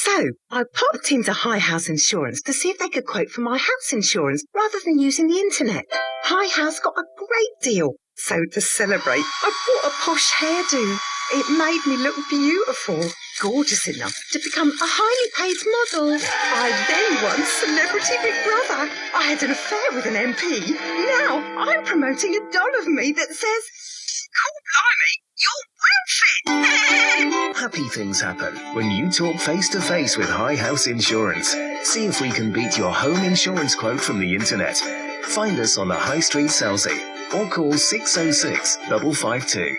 So, I popped into High House Insurance to see if they could quote for my house insurance rather than using the internet. High House got a great deal. So to celebrate, I bought a posh hairdo. It made me look beautiful, gorgeous enough to become a highly paid model. I then won Celebrity Big Brother. I had an affair with an MP. Now I'm promoting a doll of me that says, "Cool, blimey, you're well fit." Happy things happen when you talk face-to-face with High House Insurance. See if we can beat your home insurance quote from the internet. Find us on the High Street, Selsey, or call 606 552.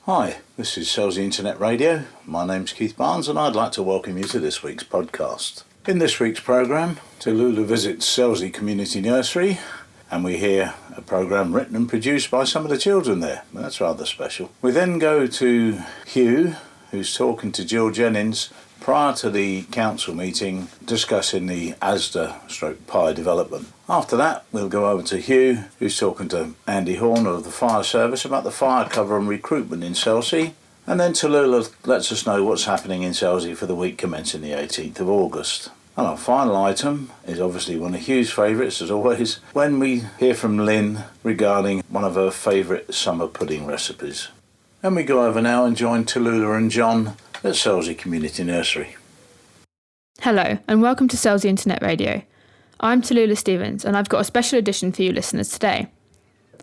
Hi, this is Selsey Internet Radio. My name's Keith Barnes and I'd like to welcome you to this week's podcast. In this week's programme, Tallulah visits Selsey Community Nursery and we hear a programme written and produced by some of the children there. That's rather special. We then go to Hugh, who's talking to Jill Jennings prior to the council meeting discussing the Asda/Pye development. After that, we'll go over to Hugh, who's talking to Andy Horner of the fire service about the fire cover and recruitment in Selsey. And then Tallulah lets us know what's happening in Selsey for the week commencing the 18th of August. And our final item is obviously one of Hugh's favourites, as always, when we hear from Lyn regarding one of her favourite summer pudding recipes. And we go over now and join Tallulah and John at Selsey Community Nursery. Hello and welcome to Selsey Internet Radio. I'm Tallulah Stephens and I've got a special edition for you listeners today.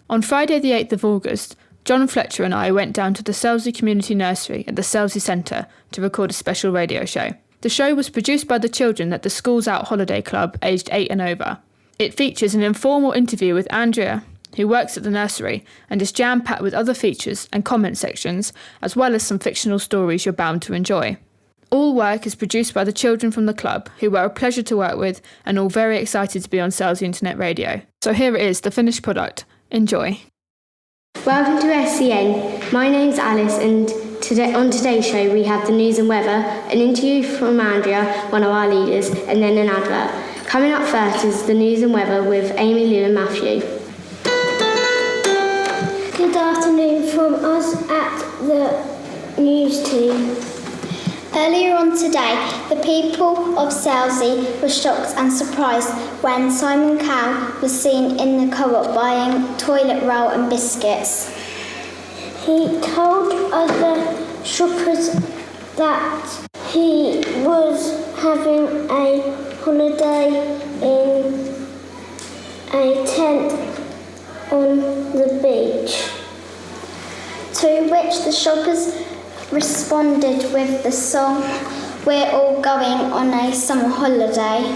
On Friday the 8th of August, John Fletcher and I went down to the Selsey Community Nursery at the Selsey Centre to record a special radio show. The show was produced by the children at the Schools Out Holiday Club aged 8 and over. It features an informal interview with Andrea, who works at the nursery and is jam-packed with other features and comment sections, as well as some fictional stories you're bound to enjoy. All work is produced by the children from the club, who were a pleasure to work with and all very excited to be on Selsey Internet Radio. So here it is, the finished product. Enjoy. Welcome to SCN. My name's Alice and on today's show we have the news and weather, an interview from Andrea, one of our leaders, and then an advert. Coming up first is the news and weather with Amy, Lou and Matthew. Good afternoon from us at the news team. Earlier on today, the people of Selsey were shocked and surprised when Simon Cow was seen in the co-op buying toilet roll and biscuits. He told other shoppers that he was having a holiday in a tent on the beach. To which the shoppers responded with the song, "We're all going on a summer holiday."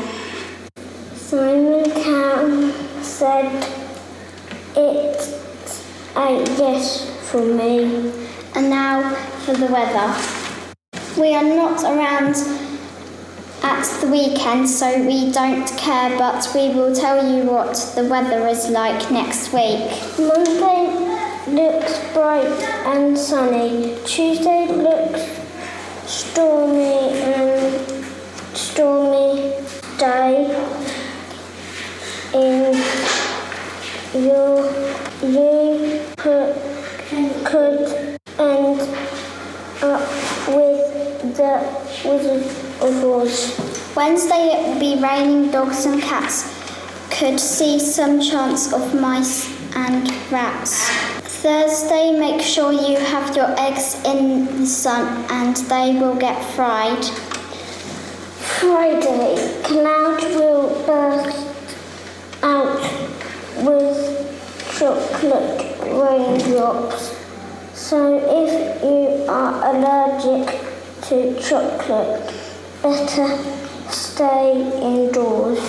Simon Cow said, "It's a yes for me." And now for the weather. We are not around at the weekend, so we don't care, but we will tell you what the weather is like next week. Monday looks bright and sunny. Tuesday looks stormy day. You could end up with the Wizard of Oz. Wednesday it will be raining. Dogs and cats could see some chance of mice and rats. Thursday, make sure you have your eggs in the sun and they will get fried. Friday, clouds will burst out with chocolate raindrops. So if you are allergic to chocolate, better stay indoors.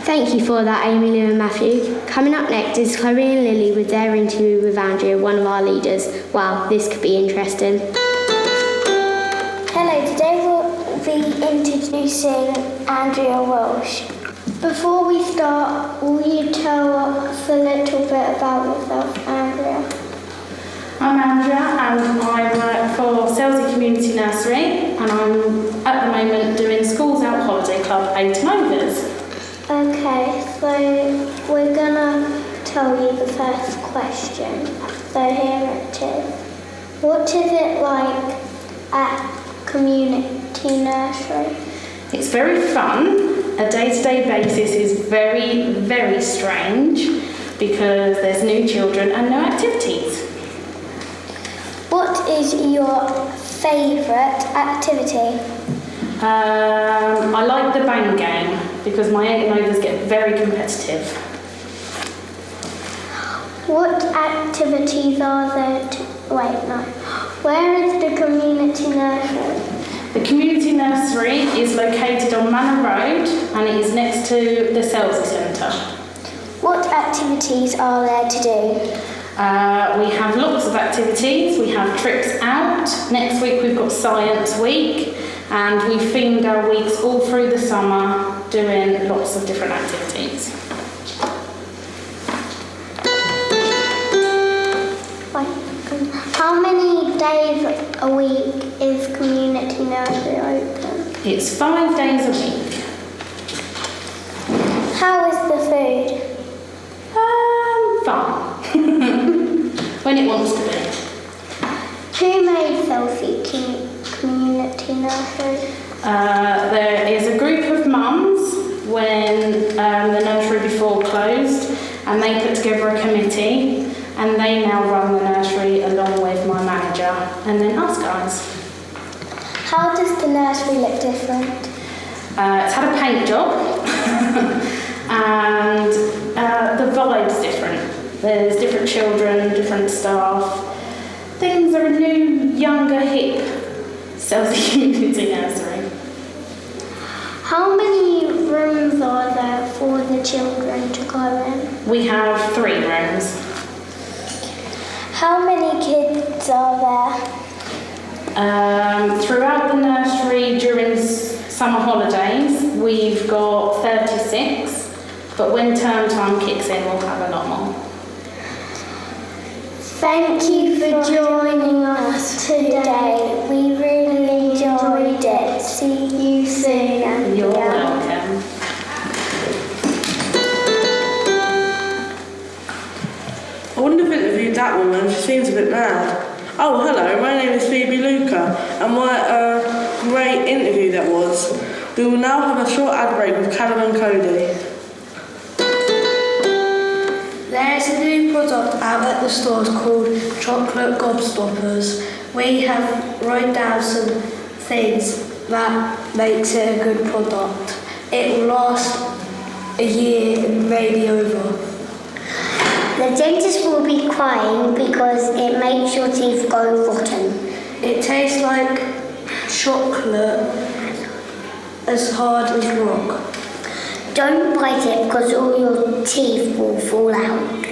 Thank you for that, Amy, Lou and Matthew. Coming up next is Chloe and Lily with their interview with Andrea, one of our leaders. Wow, this could be interesting. Hello, today we'll be introducing Andrea Welsh. Before we start, will you tell us a little bit about yourself, Andrea? I'm Andrea and I work for Selsey Community Nursery and I'm at the moment doing Schools Out Holiday Club 8 and overs. Okay, so we're gonna tell you the first question. So here it is. What is it like at Community Nursery? It's very fun. A day-to-day basis is very, very strange because there's new children and no activities. What is your favourite activity? I like the bang game because my 8 and overs get very competitive. What activities are there Where is the community nursery? The community nursery is located on Manor Road and it is next to the Selsey Centre. What activities are there to do? We have lots of activities. We have trips out. Next week we've got Science Week and we themed our weeks all through the summer doing lots of different activities. How many days a week is community nursery open? It's 5 days a week. How is the food? Fun. When it wants to be. Who made Selsey Community Nursery? There is a group of mums when the nursery before closed and they put together a committee and they now run the nursery along with my manager and then us guys. How does the nursery look different? It's had a paint job and the vibe's different. There's different children, different staff. Things are a new, younger, hip Selsey Community Nursery. How many rooms are there for the children to go in? We have 3 rooms. How many kids are there? Throughout the nursery during summer holidays, we've got 36, but when term time kicks in, we'll have a lot more. Thank you for joining us today. We really enjoyed it. See you soon. And You're welcome. I wouldn't have interviewed that woman, she seems a bit mad. Oh, hello, my name is Phoebe Luca, and what a great interview that was. We will now have a short ad break with Callum and Cody. There is a new product out at the stores called Chocolate Gobstoppers. We have written down some things that makes it a good product. It will last a year and maybe over. The dentist will be crying because it makes your teeth go rotten. It tastes like chocolate as hard as rock. Don't bite it because all your teeth will fall out.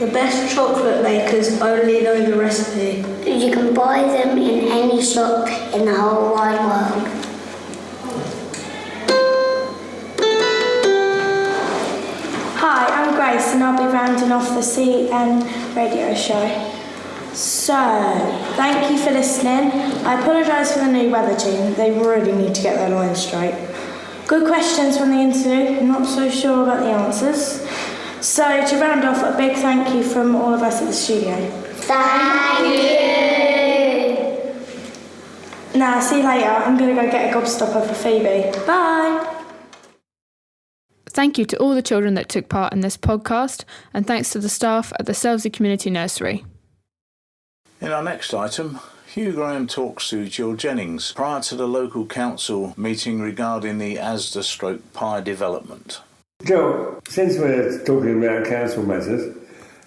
The best chocolate makers only know the recipe. You can buy them in any shop in the whole wide world. Hi, I'm Grace and I'll be rounding off the CN radio show. So, thank you for listening. I apologise for the new weather team. They really need to get their lines straight. Good questions from the interview, not so sure about the answers. So, to round off, a big thank you from all of us at the studio. Thank you! Now, see you later. I'm going to go get a gobstopper for Phoebe. Bye! Thank you to all the children that took part in this podcast, and thanks to the staff at the Selsey Community Nursery. In our next item, Hugh Graham talks to Jill Jennings prior to the local council meeting regarding the Asda/Pye development. Jill, since we're talking about council matters,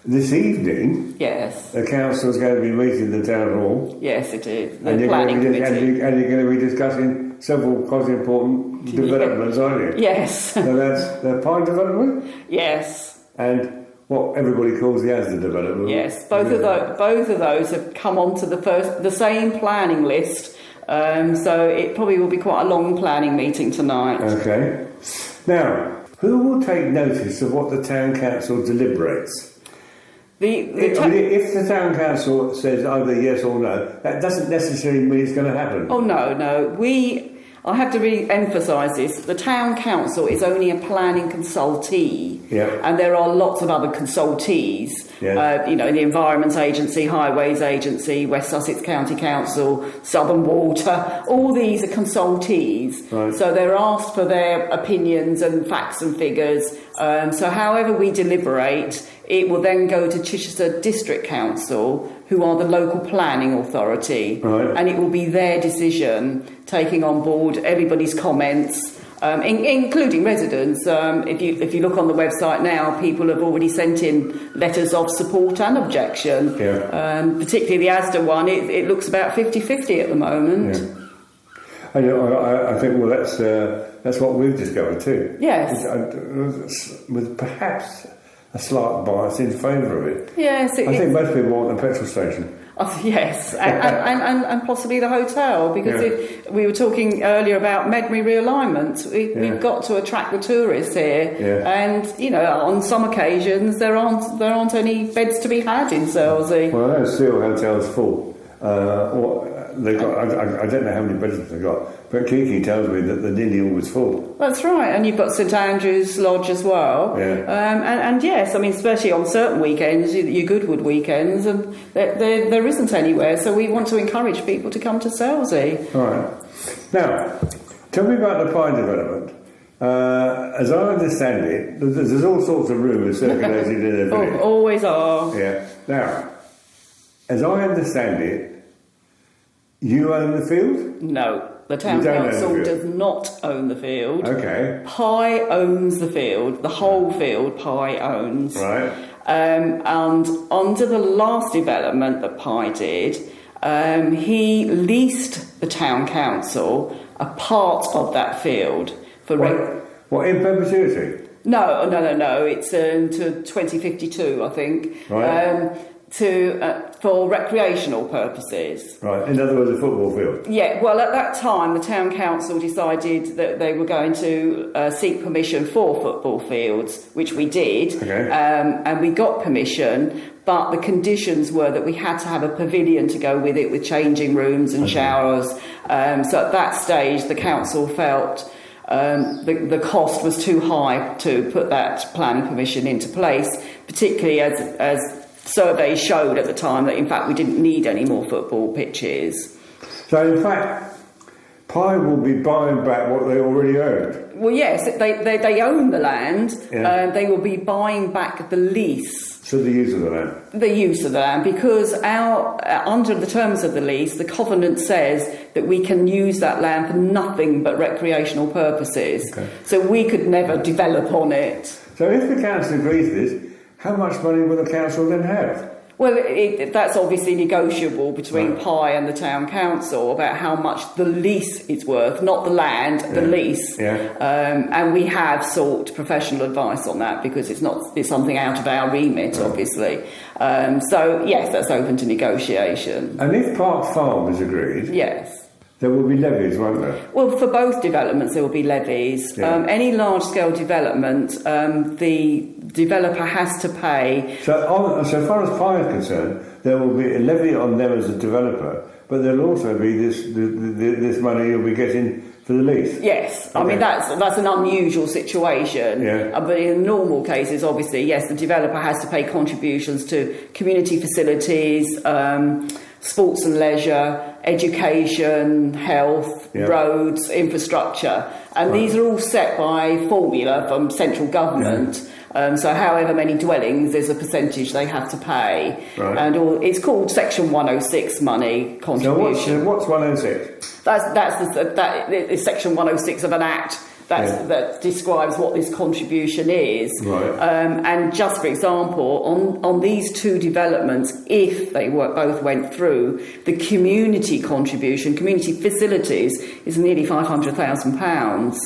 this evening, yes, the council is going to be meeting the town hall. Yes, it is. And you're going to be discussing several quite important developments, aren't you? Yes. So that's the Pye development? Yes. And what everybody calls the Asda development? Yes, both of those have come onto the same planning list. So it probably will be quite a long planning meeting tonight. Okay. Now, who will take notice of what the town council deliberates? If the town council says either yes or no, that doesn't necessarily mean it's going to happen. Oh no. I have to re-emphasise this. The Town Council is only a planning consultee, and there are lots of other consultees. The Environment Agency, Highways Agency, West Sussex County Council, Southern Water. All these are consultees, so they're asked for their opinions and facts and figures. So however we deliberate, it will then go to Chichester District Council, who are the local planning authority, and it will be their decision, taking on board everybody's comments, including residents. If you look on the website now, people have already sent in letters of support and objection. Particularly the Asda one, it looks about 50-50 at the moment. I think, well, that's what we've discovered too. Yes. With perhaps a slight bias in favour of it. Yes. I think most people want a petrol station. Yes, and possibly the hotel, because we were talking earlier about Medmary realignment. We've got to attract the tourists here, and on some occasions there aren't any beds to be had in Selsey. Well, I know Seal Hotel's full. They've got, I don't know how many bedrooms they've got, but Kiki tells me that the nearly always full. That's right, and you've got St Andrew's Lodge as well. And yes, I mean, especially on certain weekends, your Goodwood weekends, and there isn't anywhere, so we want to encourage people to come to Selsey. All right. Now, tell me about the Pye development. As I understand it, there's all sorts of rumours circulating in the village. Always are. Yeah. Now, as I understand it, you own the field? No, the Town Council does not own the field. Okay. Pye owns the field, the whole field Pye owns. Right. And under the last development that Pye did, he leased the Town Council a part of that field for... What, in perpetuity? No, it's to 2052, I think. Right. For recreational purposes. Right, in other words, a football field. Yeah, well, at that time, the Town Council decided that they were going to seek permission for football fields, which we did, and we got permission, but the conditions were that we had to have a pavilion to go with it, with changing rooms and showers. So at that stage, the council felt the cost was too high to put that planning permission into place, particularly as surveys showed at the time that, in fact, we didn't need any more football pitches. So, in fact, Pye will be buying back what they already owned? Well, yes, they own the land. They will be buying back the lease. So the use of the land? The use of the land, because under the terms of the lease, the covenant says that we can use that land for nothing but recreational purposes. So we could never develop on it. So if the council agrees to this, how much money will the council then have? Well, that's obviously negotiable between Pye and the Town Council about how much the lease is worth, not the land, the lease. And we have sought professional advice on that, because it's something out of our remit, obviously. So, yes, that's open to negotiation. And if Park Farm is agreed... Yes. There will be levies, won't there? Well, for both developments there will be levies. Any large-scale development, the developer has to pay... So far as Pye is concerned, there will be a levy on them as a developer, but there'll also be this money you'll be getting for the lease. Yes, I mean that's an unusual situation. But in normal cases, obviously, yes, the developer has to pay contributions to community facilities, sports and leisure, education, health, roads, infrastructure, and these are all set by formula from central government. So however many dwellings, there's a percentage they have to pay. And it's called Section 106 money contribution. So what's 106? That is Section 106 of an Act that describes what this contribution is. And just for example, on these two developments, if they both went through, the community contribution, community facilities, is nearly £500,000.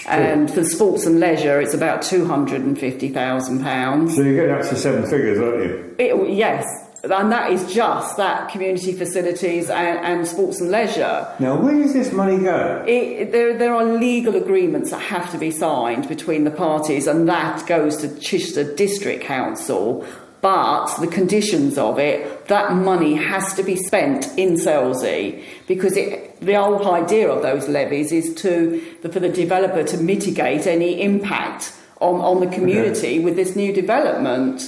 And for sports and leisure, it's about £250,000. So you get up to seven figures, aren't you? Yes. And that is just that community facilities and sports and leisure. Now, where does this money go? There are legal agreements that have to be signed between the parties, and that goes to Chichester District Council But the conditions of it, that money has to be spent in Selsey, because the whole idea of those levies is for the developer to mitigate any impact on the community with this new development.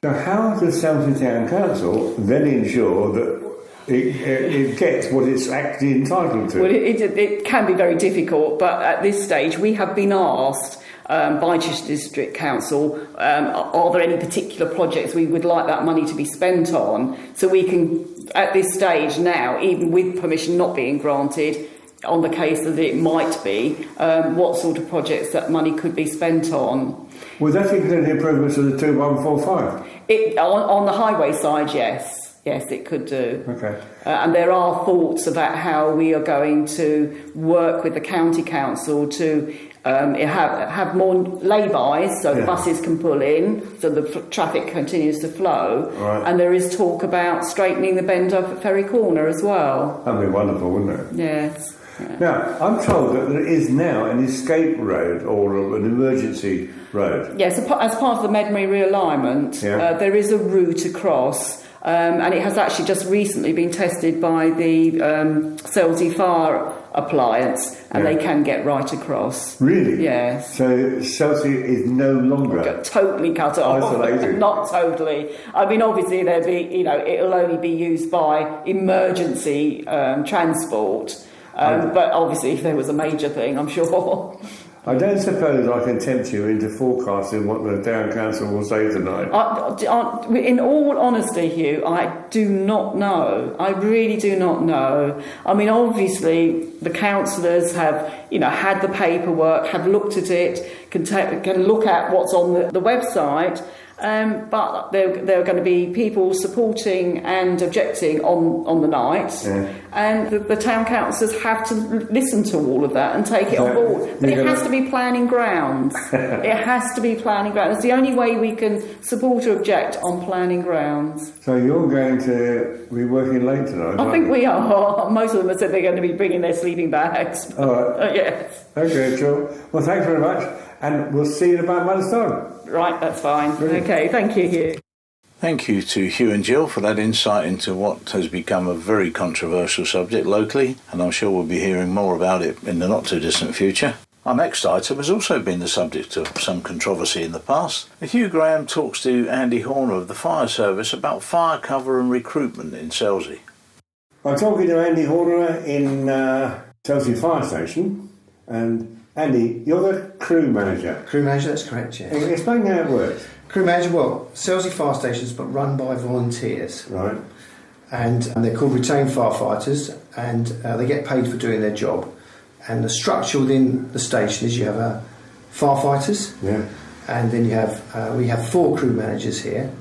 So how does Selsey Town Council then ensure that it gets what it's actually entitled to? Well, it can be very difficult, but at this stage we have been asked by Chichester District Council, are there any particular projects we would like that money to be spent on? So we can, at this stage now, even with permission not being granted, on the case that it might be, what sort of projects that money could be spent on. Would that include the improvements of the 2145? On the highway side, yes. Yes, it could do. Okay. And there are thoughts about how we are going to work with the county council to have more lay-bys, so buses can pull in, so the traffic continues to flow. Right. And there is talk about straightening the bend up at Ferry Corner as well. That'd be wonderful, wouldn't it? Yes. Yeah. Now, I'm told that there is now an escape road or an emergency road. Yes, as part of the Medmary realignment, there is a route across. And it has actually just recently been tested by the Selsey Fire Appliance, and they can get right across. Really? Yes. So Selsey is no longer totally cut off. Isolated. Not totally. I mean, obviously it'll only be used by emergency transport. But obviously, if there was a major thing, I'm sure. I don't suppose I can tempt you into forecasting what the Town Council will say tonight. In all honesty, Hugh, I do not know. I really do not know. I mean, obviously, the councillors have, had the paperwork, have looked at it, can look at what's on the website. But there are going to be people supporting and objecting on the night, and the town councillors have to listen to all of that and take it on board. But it has to be planning grounds. It has to be planning grounds. It's the only way we can support or object on planning grounds. So you're going to be working late tonight? I think we are. Most of them have said they're going to be bringing their sleeping bags. All right. Yes. Okay, sure. Well, thanks very much, and we'll see you in about a month's time. Right, that's fine. Brilliant. Okay, thank you, Hugh. Thank you to Hugh and Jill for that insight into what has become a very controversial subject locally, and I'm sure we'll be hearing more about it in the not-too-distant future. Our next item has also been the subject of some controversy in the past. Hugh Graham talks to Andy Horner of the Fire Service about fire cover and recruitment in Selsey. I'm talking to Andy Horner in Selsey Fire Station, and Andy, you're the crew manager. Crew manager, that's correct, yes. Explain how it works. Crew manager, well, Selsey Fire Stations, but run by volunteers. Right. And they're called retained firefighters, and they get paid for doing their job. And the structure within the station is you have firefighters, and then you have we have 4 crew managers here,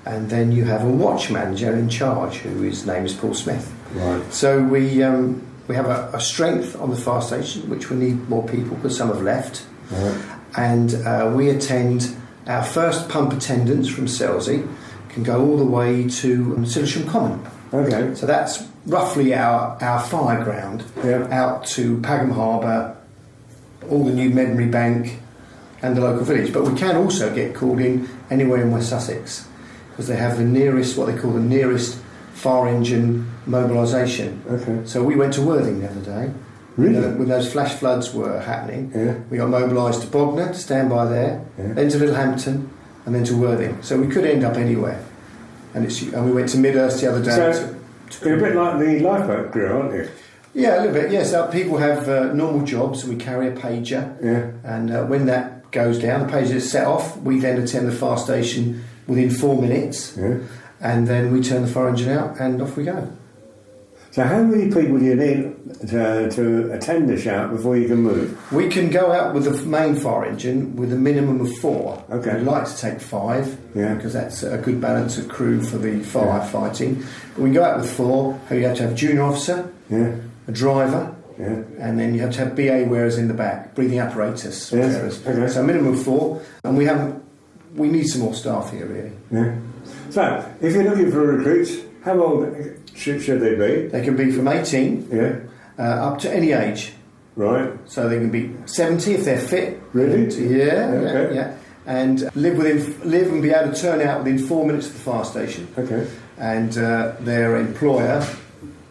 and then you have a watch manager in charge, whose name is Paul Smith. Right. So we have a strength on the fire station, which we need more people because some have left. Right. And we attend, our first pump attendants from Selsey can go all the way to Sillisham Common. Okay. So that's roughly our fire ground, out to Pagham Harbour, all the new Medmary Bank and the local village. But we can also get called in anywhere in West Sussex because they have the nearest, what they call the nearest fire engine mobilisation. Okay. So we went to Worthing the other day. Really? When those flash floods were happening, we got mobilised to Bognor, to stand by there, then to Littlehampton, and then to Worthing. So we could end up anywhere. And we went to Midhurst the other day. So you're a bit like the lifeboat crew, aren't you? Yeah, a little bit, yes. People have normal jobs. We carry a pager. Yeah. And when that goes down, the pager is set off. We then attend the fire station within 4 minutes. Yeah. And then we turn the fire engine out and off we go. So how many people do you need to attend the shout before you can move? We can go out with the main fire engine with a minimum of 4. Okay. We'd like to take 5 because that's a good balance of crew for the firefighting. But we go out with 4. You have to have a junior officer, a driver, and then you have to have BA wearers in the back, breathing apparatus wearers. Okay. So a minimum of 4, and we need some more staff here really. Yeah. So if you're looking for recruits, how old should they be? They can be from 18 up to any age. Right. So they can be 70 if they're fit. Really? Yeah. and live and be able to turn out within 4 minutes of the fire station. Okay. And their employer,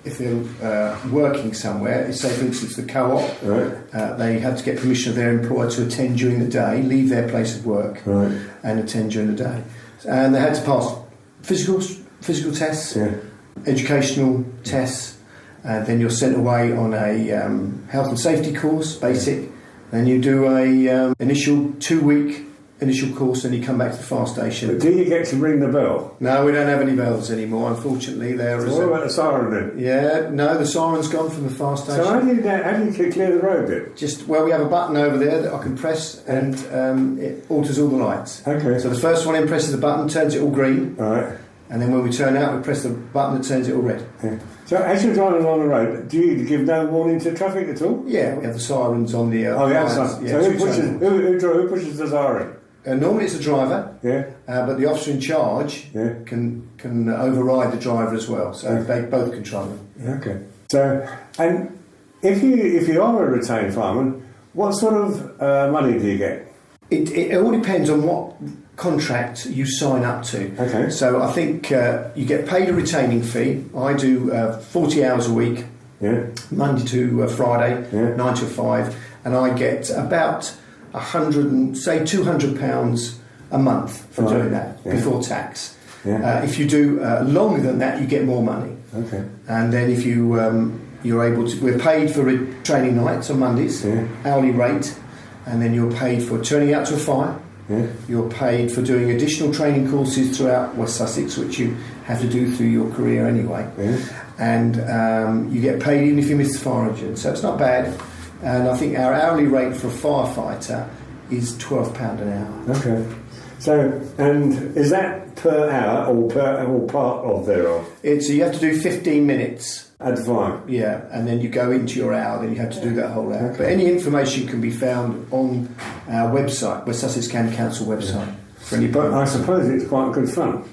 if they're working somewhere, say for instance the co-op, right. They have to get permission of their employer to attend during the day, leave their place of work, right. and attend during the day. And they had to pass physical tests, educational tests, and then you're sent away on a health and safety course, basic. Then you do a initial 2-week initial course, and you come back to the fire station. But do you get to ring the bell? No, we don't have any bells anymore, unfortunately. So what about the siren then? Yeah, no, the siren's gone from the fire station. So how do you clear the road then? We have a button over there that I can press, and it alters all the lights. Okay. So the first one in presses the button, turns it all green. Right. And then when we turn out, we press the button that turns it all red. Yeah. So as you're driving along the road, do you give no warning to traffic at all? Yeah, we have the sirens on the outside. Yeah, so who pushes the siren? Normally it's the driver, but the officer in charge can override the driver as well. So they both control them. Okay. So, and if you are a retained fireman, what sort of money do you get? It all depends on what contract you sign up to. Okay. So I think you get paid a retaining fee. I do 40 hours a week, Monday to Friday, 9 to 5, and I get about £200 a month for doing that before tax. If you do longer than that, you get more money. Okay. And then if you're able to, we're paid for training nights on Mondays, hourly rate, and then you're paid for turning out to a fire. You're paid for doing additional training courses throughout West Sussex, which you have to do through your career anyway. And you get paid even if you miss the fire engine, so it's not bad. And I think our hourly rate for a firefighter is £12 an hour. Okay. So, and is that per hour or part of thereof? You have to do 15 minutes. At the fire? Yeah, and then you go into your hour, then you have to do that whole hour. Okay. But any information can be found on our website, West Sussex County Council website. For any But I suppose it's quite good fun.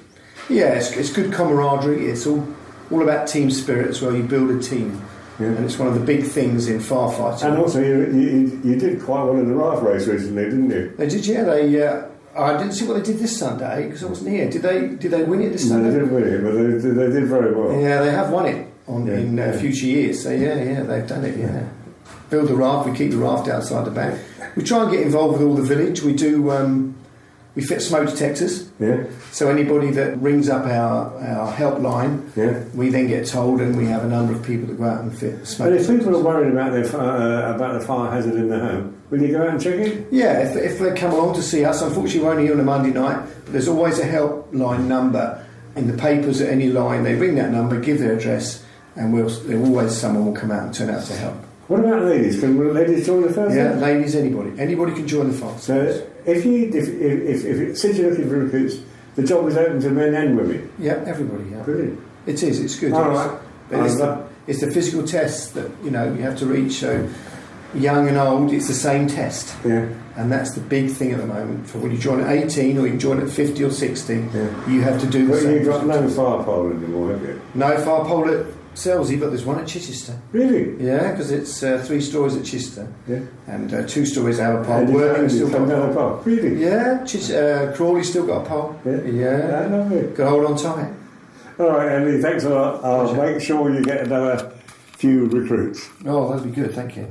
Yeah, it's good camaraderie. It's all about team spirit as well. You build a team. And it's one of the big things in firefighting. And also, you did quite well in the raft race recently, didn't you? They did, yeah. I didn't see what they did this Sunday because I wasn't here. Did they win it this Sunday? No, they didn't win it, but they did very well. Yeah, they have won it in future years. So yeah, they've done it. Yeah, build the raft. We keep the raft outside the back. We try and get involved with all the village. We do. We fit smoke detectors. Yeah. So anybody that rings up our helpline, we then get told, and we have a number of people that go out and fit smoke detectors. But if people are worried about the fire hazard in their home, will you go out and check it? Yeah, if they come along to see us, unfortunately we're only here on a Monday night, but there's always a helpline number in the papers at any line. They ring that number, give their address, and someone will come out and turn out to help. What about ladies? Can ladies join the fire? Yeah, ladies, anybody can join the fire. So since you're looking for recruits, the job is open to men and women. Yeah, everybody. Yeah, brilliant. It is. It's good. All right. But it's the physical tests that you have to reach. So young and old, it's the same test. Yeah. And that's the big thing at the moment. For when you join at 18 or you can join at 50 or 60, you have to do the same. But you've got no fire pole anymore, have you? No fire pole at Selsey, but there's one at Chichester. Really? Yeah, because it's 3 stories at Chichester. Yeah. And 2 stories have a pole. And Worthing's still got a pole. Really? Yeah. Crawley's still got a pole. Yeah. Lovely. Got to hold on tight. All right, Emily, thanks a lot. I'll make sure you get another few recruits. Oh, that'd be good, thank you.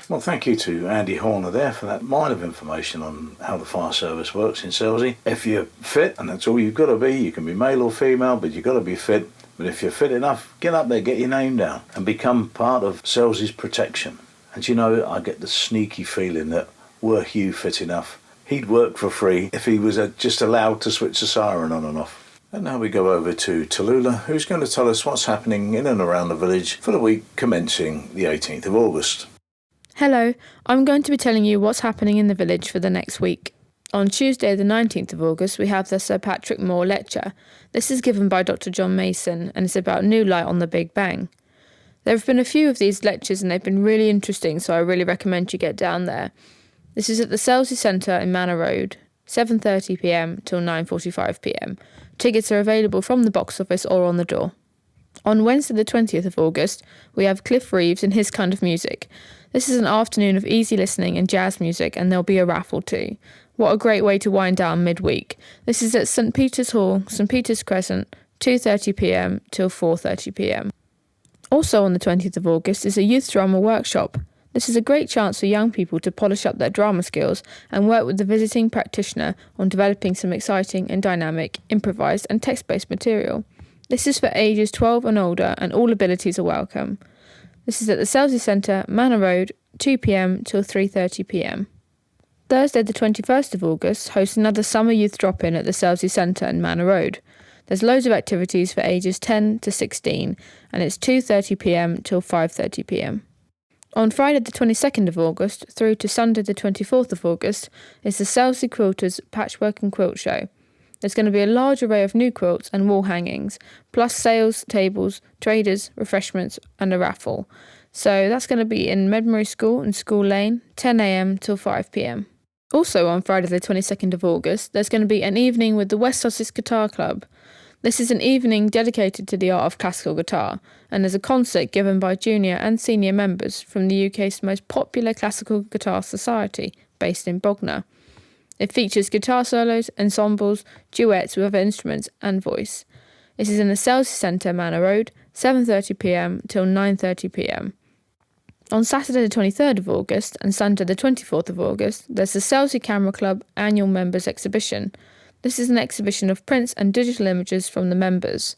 Well, thank you to Andy Horner there for that mine of information on how the fire service works in Selsey. If you're fit, and that's all you've got to be, you can be male or female, but you've got to be fit. But if you're fit enough, get up there, get your name down, and become part of Selsey's protection. And I get the sneaky feeling that were Hugh fit enough, he'd work for free if he was just allowed to switch the siren on and off. And now we go over to Tallulah, who's going to tell us what's happening in and around the village for the week commencing the 18th of August. Hello, I'm going to be telling you what's happening in the village for the next week. On Tuesday the 19th of August we have the Sir Patrick Moore lecture. This is given by Dr John Mason and it's about new light on the Big Bang. There have been a few of these lectures and they've been really interesting, so I really recommend you get down there. This is at the Selsey Centre in Manor Road, 7:30pm till 9:45pm. Tickets are available from the box office or on the door. On Wednesday the 20th of August, we have Lyn Reeve and His Kind of Music. This is an afternoon of easy listening and jazz music, and there'll be a raffle too. What a great way to wind down midweek. This is at St Peter's Hall, St Peter's Crescent, 2:30pm till 4:30pm. Also on the 20th of August is a youth drama workshop. This is a great chance for young people to polish up their drama skills and work with the visiting practitioner on developing some exciting and dynamic, improvised and text-based material. This is for ages 12 and older, and all abilities are welcome. This is at the Selsey Centre, Manor Road, 2pm till 3:30pm. Thursday the 21st of August hosts another summer youth drop-in at the Selsey Centre in Manor Road. There's loads of activities for ages 10 to 16 and it's 2:30pm till 5:30pm. On Friday the 22nd of August through to Sunday the 24th of August is the Selsey Quilters Patchwork and Quilt Show. There's going to be a large array of new quilts and wall hangings, plus sales, tables, traders, refreshments and a raffle. So that's going to be in Medmory School in School Lane, 10am till 5pm. Also on Friday the 22nd of August, there's going to be an evening with the West Sussex Guitar Club. This is an evening dedicated to the art of classical guitar, and there's a concert given by junior and senior members from the UK's most popular classical guitar society, based in Bognor. It features guitar solos, ensembles, duets with other instruments and voice. This is in the Selsey Centre, Manor Road, 7:30pm till 9:30pm. On Saturday the 23rd of August and Sunday the 24th of August, there's the Selsey Camera Club Annual Members Exhibition. This is an exhibition of prints and digital images from the members.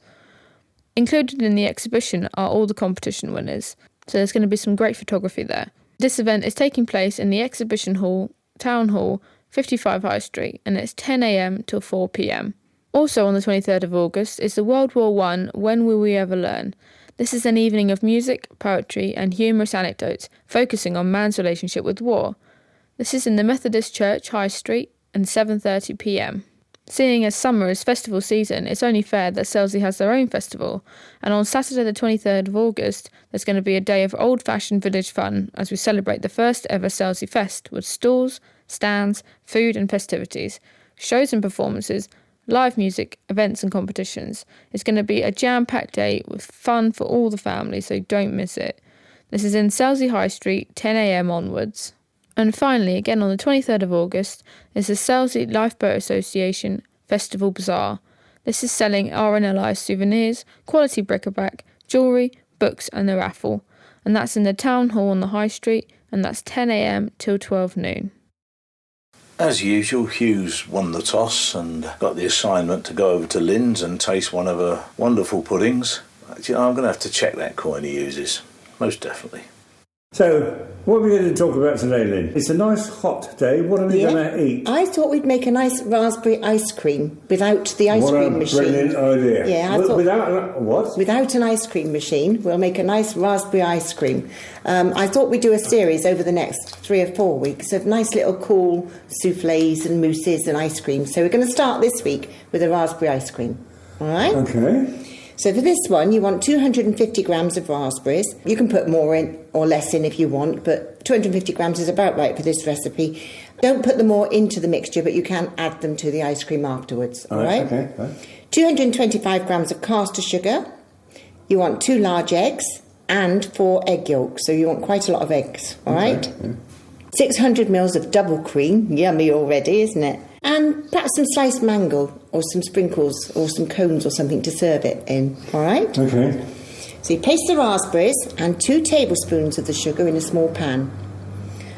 Included in the exhibition are all the competition winners, so there's going to be some great photography there. This event is taking place in the Exhibition Hall, Town Hall, 55 High Street, and it's 10am till 4pm. Also on the 23rd of August is the World War I When Will We Ever Learn? This is an evening of music, poetry and humorous anecdotes focusing on man's relationship with war. This is in the Methodist Church, High Street, and 7:30pm. Seeing as summer is festival season, it's only fair that Selsey has their own festival, and on Saturday the 23rd of August there's going to be a day of old-fashioned village fun as we celebrate the first ever Selsey Fest with stalls, stands, food and festivities, shows and performances, live music, events and competitions. It's going to be a jam-packed day with fun for all the family, so don't miss it. This is in Selsey High Street, 10am onwards. And finally, again on the 23rd of August, is the Selsey Lifeboat Association Festival Bazaar. This is selling RNLI souvenirs, quality bric-a-brac, jewellery, books and a raffle. And that's in the Town Hall on the High Street, and that's 10am till 12 noon. As usual, Hugh's won the toss and got the assignment to go over to Lyn's and taste one of her wonderful puddings. You know, I'm going to have to check that coin he uses, most definitely. So, what are we going to talk about today, Lyn? It's a nice hot day. What are we going to eat? I thought we'd make a nice raspberry ice cream without the ice cream machine. What a brilliant idea. Yeah, without what? Without an ice cream machine, we'll make a nice raspberry ice cream. I thought we'd do a series over the next 3 or 4 weeks of nice little cool soufflés and mousses and ice cream. So we're going to start this week with a raspberry ice cream. All right? Okay. So for this one, you want 250 grams of raspberries. You can put more in or less in if you want, but 250 grams is about right for this recipe. Don't put them all into the mixture, but you can add them to the ice cream afterwards, all right? Okay. 225 grams of caster sugar. You want 2 large eggs and 4 egg yolks, so you want quite a lot of eggs, all right? Yeah. 600 mils of double cream, yummy already, isn't it? And perhaps some sliced mango or some sprinkles or some cones or something to serve it in, all right? Okay. So you place the raspberries and 2 tablespoons of the sugar in a small pan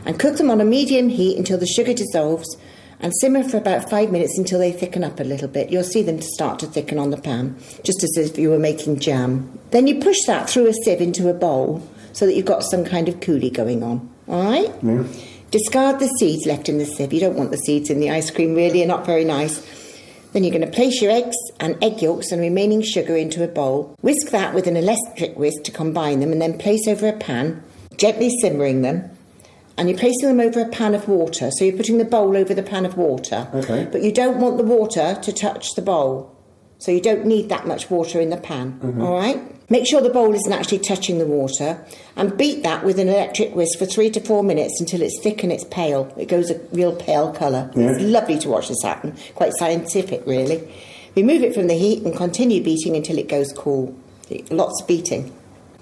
and cook them on a medium heat until the sugar dissolves and simmer for about 5 minutes until they thicken up a little bit. You'll see them start to thicken on the pan, just as if you were making jam. Then you push that through a sieve into a bowl so that you've got some kind of coulis going on, all right? Yeah. Discard the seeds left in the sieve. You don't want the seeds in the ice cream, really. They're not very nice. Then you're going to place your eggs and egg yolks and remaining sugar into a bowl. Whisk that with an electric whisk to combine them and then place over a pan, gently simmering them. And you're placing them over a pan of water. So you're putting the bowl over the pan of water. Okay. But you don't want the water to touch the bowl. So you don't need that much water in the pan, all right? Make sure the bowl isn't actually touching the water and beat that with an electric whisk for 3 to 4 minutes until it's thick and it's pale. It goes a real pale colour. Yeah. It's lovely to watch this happen. Quite scientific, really. Remove it from the heat and continue beating until it goes cool. Lots of beating.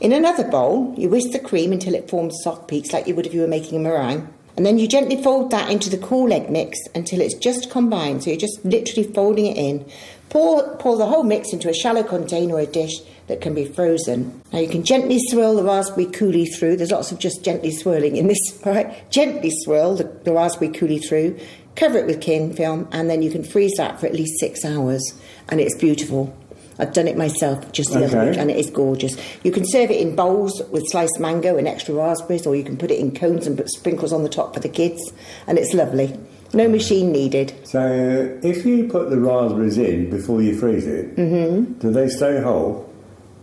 In another bowl, you whisk the cream until it forms soft peaks like you would if you were making a meringue. And then you gently fold that into the cool egg mix until it's just combined. So you're just literally folding it in. Pour the whole mix into a shallow container or a dish that can be frozen. Now you can gently swirl the raspberry coulis through. There's lots of just gently swirling in this, right? Gently swirl the raspberry coulis through, cover it with cling film, and then you can freeze that for at least 6 hours. And it's beautiful. I've done it myself just the other week, and it is gorgeous. You can serve it in bowls with sliced mango and extra raspberries, or you can put it in cones and put sprinkles on the top for the kids, and it's lovely. No machine needed. So if you put the raspberries in before you freeze it, do they stay whole?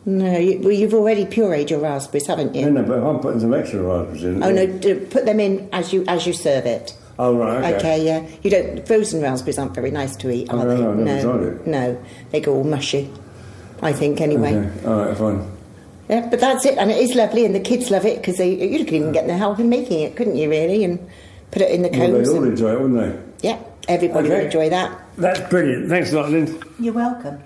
No, you've already pureed your raspberries, haven't you? No, but I'm putting some extra raspberries in. Oh no, put them in as you serve it. Oh right, okay. Yeah. You don't. Frozen raspberries aren't very nice to eat, are they? No, I've never tried it. No, they go all mushy. I think anyway. Okay. All right, fine. Yeah, but that's it, and it is lovely, and the kids love it because you could even get their help in making it, couldn't you? Really, and put it in the cones. Well, they'd all enjoy it, wouldn't they? Yeah, everybody would enjoy that. That's brilliant. Thanks a lot, Lyn. You're welcome.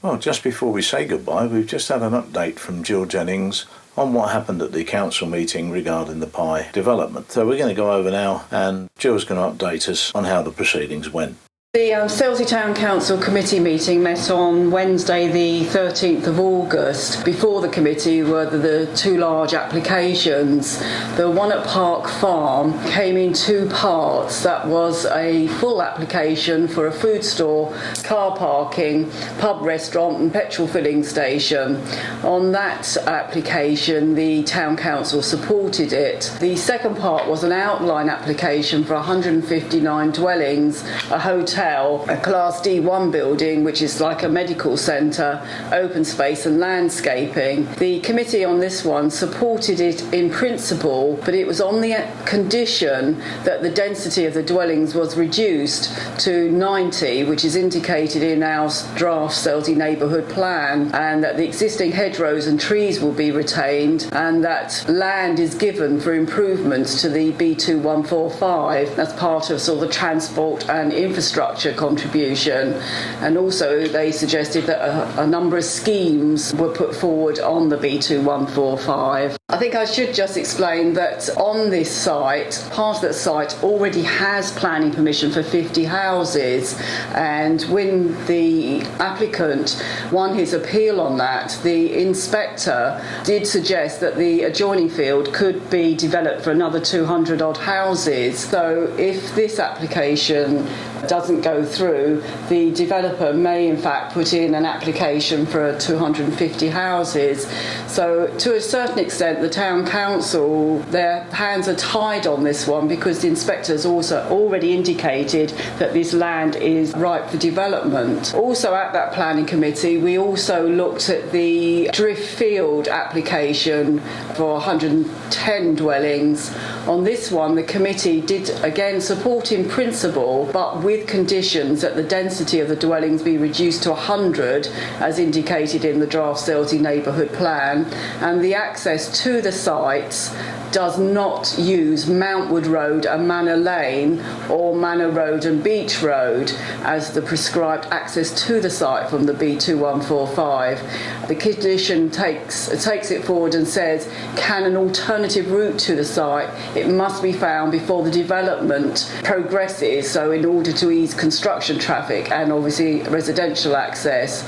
Well, just before we say goodbye, we've just had an update from Jill Jennings on what happened at the council meeting regarding the Pye development. So we're going to go over now, and Jill's going to update us on how the proceedings went. The Selsey Town Council committee meeting met on Wednesday the 13th of August. Before the committee were the two large applications. The one at Park Farm came in two parts. That was a full application for a food store, car parking, pub restaurant and petrol filling station. On that application the Town Council supported it. The second part was an outline application for 159 dwellings, a hotel, a Class D1 building, which is like a medical centre, open space and landscaping. The committee on this one supported it in principle, but it was on the condition that the density of the dwellings was reduced to 90, which is indicated in our draft Selsey neighbourhood plan, and that the existing hedgerows and trees will be retained, and that land is given for improvements to the B2145 as part of sort of the transport and infrastructure contribution. And also they suggested that a number of schemes were put forward on the B2145. I think I should just explain that on this site, part of that site already has planning permission for 50 houses, and when the applicant won his appeal on that, the inspector did suggest that the adjoining field could be developed for another 200 odd houses. So if this application doesn't go through, the developer may in fact put in an application for 250 houses. So to a certain extent the Town Council, their hands are tied on this one, because the inspectors also already indicated that this land is ripe for development. Also at that planning committee we also looked at the Driftfield application for 110 dwellings. On this one the committee did again support in principle, but with conditions that the density of the dwellings be reduced to 100 as indicated in the draft Selsey neighbourhood plan, and the access to the sites does not use Mountwood Road and Manor Lane or Manor Road and Beach Road as the prescribed access to the site from the B2145. The condition takes it forward and says, can an alternative route to the site, it must be found before the development progresses, so in order to ease construction traffic and obviously residential access.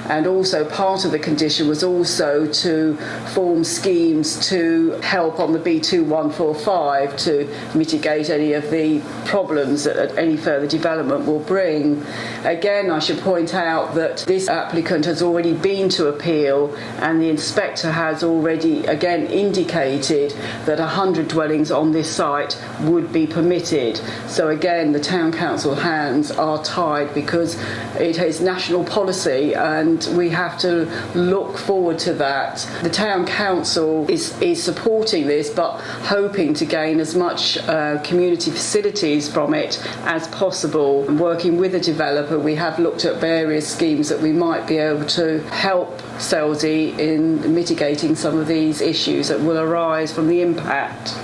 And also part of the condition was also to form schemes to help on the B2145 to mitigate any of the problems that any further development will bring. Again, I should point out that this applicant has already been to appeal, and the inspector has already again indicated that 100 dwellings on this site would be permitted. So again, the Town Council hands are tied because it is national policy and we have to look forward to that. The Town Council is supporting this, but hoping to gain as much community facilities from it as possible. Working with a developer, we have looked at various schemes that we might be able to help Selsey in mitigating some of these issues that will arise from the impact.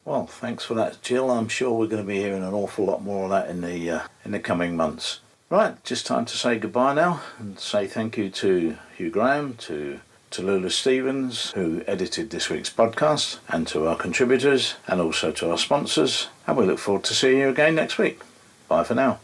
Well, thanks for that, Jill. I'm sure we're going to be hearing an awful lot more of that in the coming months. Right, just time to say goodbye now and say thank you to Hugh Graham, to Tallulah Stephens, who edited this week's podcast, and to our contributors, and also to our sponsors. And we look forward to seeing you again next week. Bye for now.